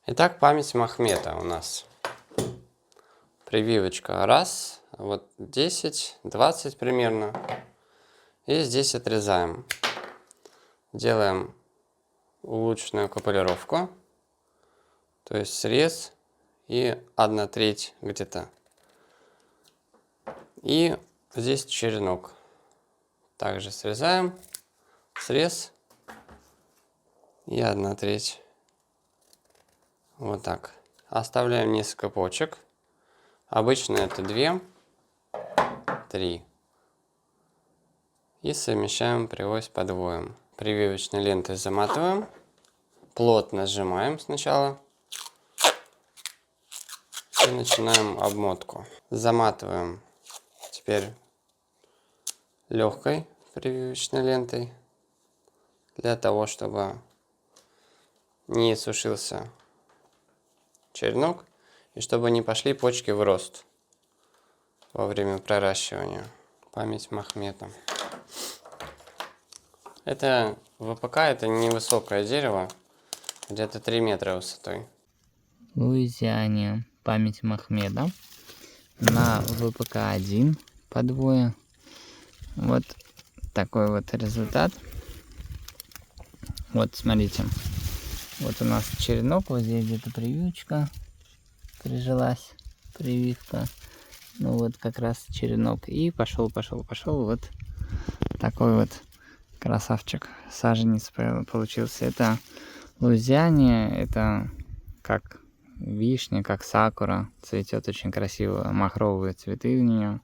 Итак, память Махмета у нас. Прививочка раз, вот 10, 20 примерно. И здесь отрезаем. Делаем улучшенную капулировку. То есть срез и 1/3 где-то. И здесь черенок. Также срезаем, срез и 1/3. Вот так. Оставляем несколько почек. Обычно это 2, 3. И совмещаем привязь подвоем. Прививочной лентой заматываем. Плотно сжимаем сначала. И начинаем обмотку. Заматываем теперь легкой прививочной лентой. Для того, чтобы не сушился черенок. И чтобы не пошли почки в рост во время проращивания. Память Махмета. Это ВПК, это невысокое дерево. Где-то 3 метра высотой. В Луизиане память Махмеда на ВПК-1 подвое. Вот такой вот результат. Вот смотрите, вот у нас черенок, вот здесь где-то прививочка прижилась, прививка. Ну вот как раз черенок и пошел вот такой вот красавчик, саженец получился. Это Луизиане, это как вишня, как сакура, цветет очень красиво, махровые цветы у нее.